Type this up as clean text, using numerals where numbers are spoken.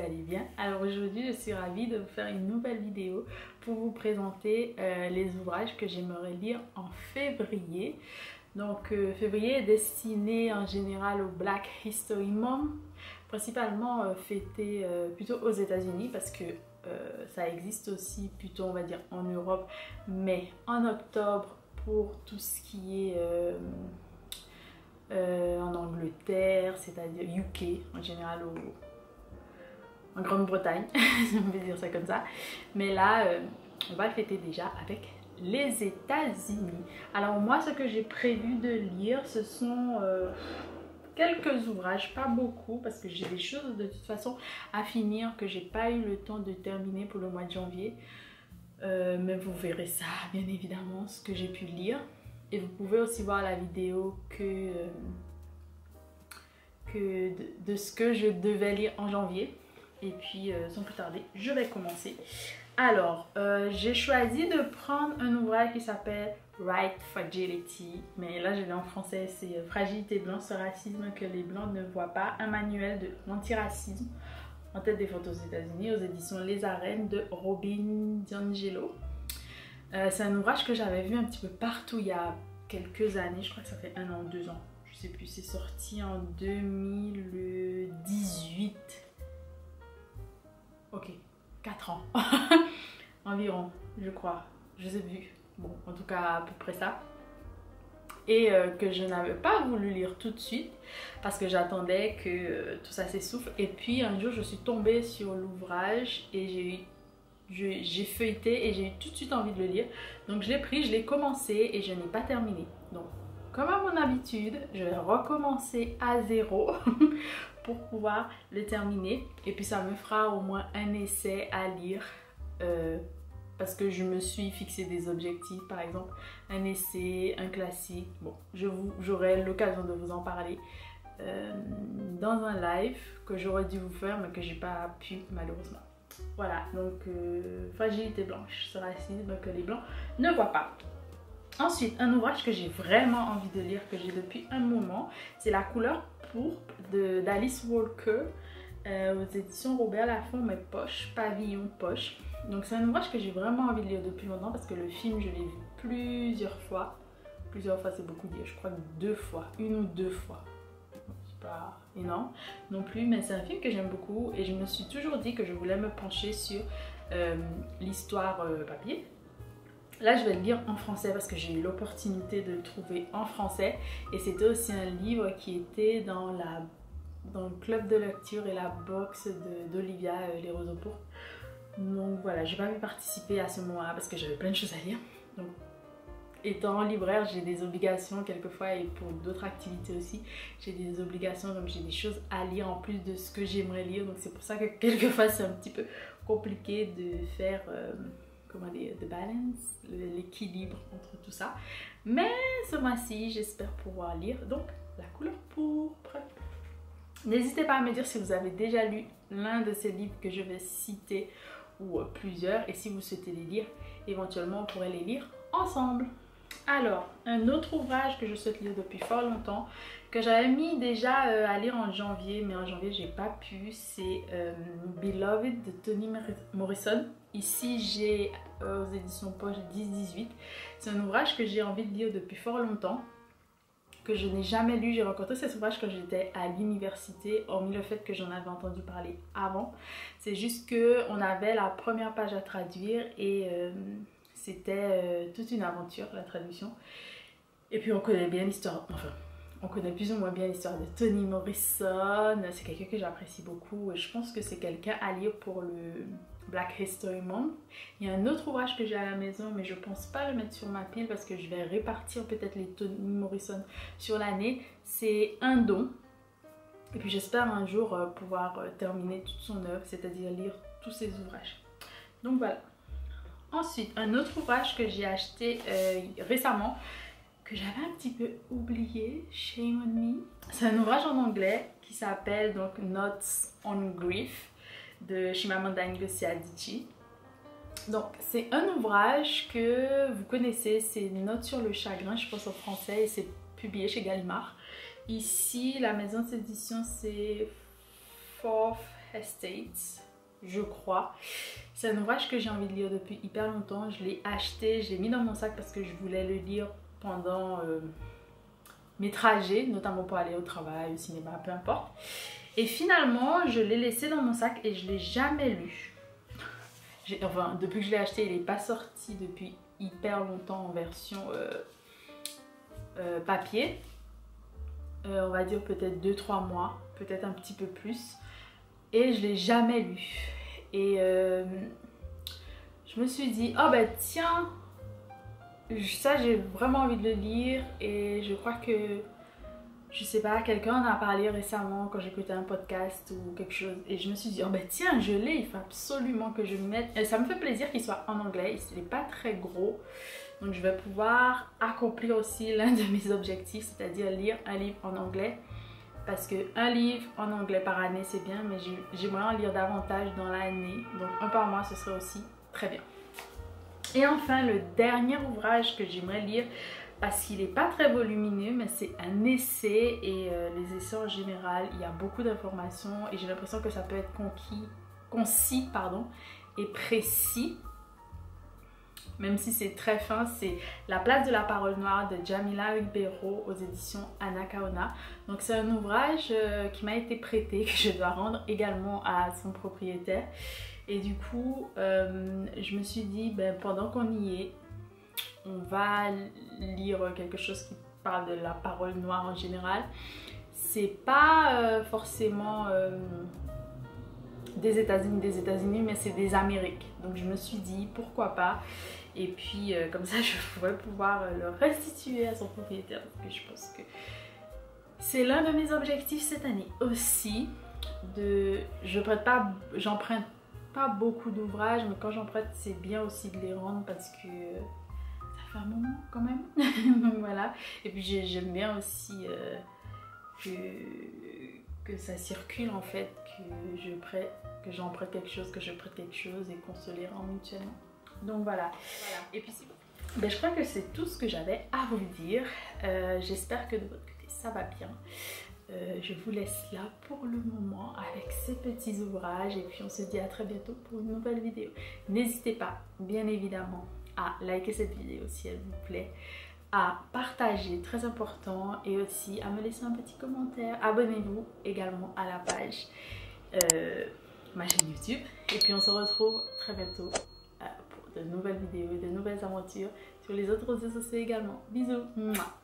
allez bien. Alors aujourd'hui je suis ravie de vous faire une nouvelle vidéo pour vous présenter les ouvrages que j'aimerais lire en février. Donc février est destiné en général au Black History Month, principalement fêté plutôt aux États-Unis parce que ça existe aussi plutôt on va dire en Europe, mais en octobre pour tout ce qui est en Angleterre, c'est-à-dire UK en général, en Grande-Bretagne, on peut dire ça comme ça. Mais là, on va le fêter déjà avec les États-Unis. Alors moi, ce que j'ai prévu de lire, ce sont quelques ouvrages, pas beaucoup, parce que j'ai des choses de toute façon à finir que j'ai pas eu le temps de terminer pour le mois de janvier. Mais vous verrez ça, bien évidemment, ce que j'ai pu lire. Et vous pouvez aussi voir la vidéo de ce que je devais lire en janvier. Et puis, sans plus tarder, je vais commencer. Alors, j'ai choisi de prendre un ouvrage qui s'appelle White Fragility. Mais là, je l'ai en français, c'est Fragilité blanche, ce racisme que les blancs ne voient pas. Un manuel de l'antiracisme en tête des ventes aux États-Unis, aux éditions Les Arènes de Robin DiAngelo. C'est un ouvrage que j'avais vu un petit peu partout il y a quelques années, je crois que ça fait 1 an ou 2 ans, je sais plus, c'est sorti en 2018. Ok, 4 ans environ, je crois, je sais plus, bon en tout cas à peu près ça. Et que je n'avais pas voulu lire tout de suite parce que j'attendais que tout ça s'essouffle. Et puis un jour je suis tombée sur l'ouvrage et j'ai feuilleté et j'ai eu tout de suite envie de le lire. Donc je l'ai pris, je l'ai commencé et je n'ai pas terminé. Donc comme à mon habitude, je vais recommencer à zéro pour pouvoir le terminer. Et puis ça me fera au moins un essai à lire parce que je me suis fixé des objectifs, par exemple un essai, un classique. Bon, j'aurai l'occasion de vous en parler dans un live que j'aurais dû vous faire mais que j'ai pas pu malheureusement. Voilà, donc Fragilité blanche, ce racisme que les blancs ne voient pas. Ensuite, un ouvrage que j'ai vraiment envie de lire, que j'ai depuis un moment, c'est La couleur pourpre d'Alice Walker aux éditions Robert Laffont, mais poche, pavillon poche. Donc c'est un ouvrage que j'ai vraiment envie de lire depuis longtemps parce que le film, je l'ai vu plusieurs fois. Plusieurs fois, c'est beaucoup dire, je crois 2 fois, 1 ou 2 fois. C'est pas énorme non plus, mais c'est un film que j'aime beaucoup et je me suis toujours dit que je voulais me pencher sur l'histoire papier. Là je vais le lire en français parce que j'ai eu l'opportunité de le trouver en français et c'était aussi un livre qui était dans le club de lecture et la box d'Olivia Les Roseaux pourpres. Donc voilà, j'ai pas pu participer à ce moment-là parce que j'avais plein de choses à lire. Donc étant libraire, j'ai des obligations quelquefois et pour d'autres activités aussi, j'ai des obligations, donc j'ai des choses à lire en plus de ce que j'aimerais lire. Donc c'est pour ça que quelquefois c'est un petit peu compliqué de faire, comment dire, the balance, l'équilibre entre tout ça. Mais ce mois-ci, j'espère pouvoir lire donc La couleur pourpre. N'hésitez pas à me dire si vous avez déjà lu l'un de ces livres que je vais citer ou plusieurs et si vous souhaitez les lire, éventuellement on pourrait les lire ensemble. Alors, un autre ouvrage que je souhaite lire depuis fort longtemps, que j'avais mis déjà à lire en janvier, mais en janvier j'ai pas pu, c'est Beloved de Toni Morrison. Ici j'ai aux éditions Poche 10-18. C'est un ouvrage que j'ai envie de lire depuis fort longtemps, que je n'ai jamais lu. J'ai rencontré cet ouvrage quand j'étais à l'université, hormis le fait que j'en avais entendu parler avant. C'est juste qu'on avait la première page à traduire et c'était toute une aventure, la traduction. Et puis on connaît bien l'histoire, enfin, on connaît plus ou moins bien l'histoire de Toni Morrison. C'est quelqu'un que j'apprécie beaucoup et je pense que c'est quelqu'un à lire pour le Black History Month. Il y a un autre ouvrage que j'ai à la maison, mais je pense pas le mettre sur ma pile parce que je vais répartir peut-être les Toni Morrison sur l'année. C'est Un don. Et puis j'espère un jour pouvoir terminer toute son œuvre, c'est-à-dire lire tous ses ouvrages. Donc voilà. Ensuite, un autre ouvrage que j'ai acheté récemment, que j'avais un petit peu oublié, Shame on Me. C'est un ouvrage en anglais qui s'appelle donc Notes on Grief de Chimamanda Ngozi Adichie. Donc c'est un ouvrage que vous connaissez, c'est Notes sur le chagrin, je pense en français, et c'est publié chez Gallimard. Ici, la maison d'édition c'est Fourth Estates, je crois. C'est un ouvrage que j'ai envie de lire depuis hyper longtemps. Je l'ai acheté, je l'ai mis dans mon sac parce que je voulais le lire pendant mes trajets, notamment pour aller au travail, au cinéma, peu importe. Et finalement, je l'ai laissé dans mon sac et je ne l'ai jamais lu. Enfin, depuis que je l'ai acheté, il n'est pas sorti depuis hyper longtemps en version papier. On va dire peut-être 2-3 mois, peut-être un petit peu plus. Et je ne l'ai jamais lu. Et je me suis dit, oh ben tiens, ça j'ai vraiment envie de le lire. Et je crois que, je sais pas, quelqu'un en a parlé récemment quand j'écoutais un podcast ou quelque chose. Et je me suis dit, oh ben tiens, je l'ai, il faut absolument que je me mette. Et ça me fait plaisir qu'il soit en anglais, il n'est pas très gros. Donc je vais pouvoir accomplir aussi l'un de mes objectifs, c'est-à-dire lire un livre en anglais. Parce qu'un livre en anglais par année c'est bien, mais j'aimerais en lire davantage dans l'année. Donc un par mois ce serait aussi très bien. Et enfin le dernier ouvrage que j'aimerais lire, parce qu'il n'est pas très volumineux, mais c'est un essai. Et les essais en général, il y a beaucoup d'informations et j'ai l'impression que ça peut être concis et précis. Même si c'est très fin, c'est La place de la parole noire de Jamila Ribeiro aux éditions Anacaona. Donc c'est un ouvrage qui m'a été prêté, que je dois rendre également à son propriétaire. Et du coup, je me suis dit, ben, pendant qu'on y est, on va lire quelque chose qui parle de la parole noire en général. C'est pas forcément des États-Unis, mais c'est des Amériques. Donc je me suis dit, pourquoi pas. Et puis comme ça je pourrais pouvoir le restituer à son propriétaire, parce que je pense que c'est l'un de mes objectifs cette année aussi. J'emprunte pas beaucoup d'ouvrages, mais quand j'emprunte c'est bien aussi de les rendre parce que ça fait un moment quand même. Donc voilà. Et puis j'aime bien aussi que ça circule en fait, que j'emprunte quelque chose, que je prête quelque chose et qu'on se les rend mutuellement. Donc voilà. Et puis ben, je crois que c'est tout ce que j'avais à vous dire. J'espère que de votre côté ça va bien. Je vous laisse là pour le moment avec ces petits ouvrages et puis on se dit à très bientôt pour une nouvelle vidéo. N'hésitez pas bien évidemment à liker cette vidéo si elle vous plaît, à partager, très important, et aussi à me laisser un petit commentaire. Abonnez-vous également à la page, ma chaîne YouTube, et puis on se retrouve très bientôt pour de nouvelles vidéos et de nouvelles aventures sur les autres réseaux sociaux également. Bisous. Mouah.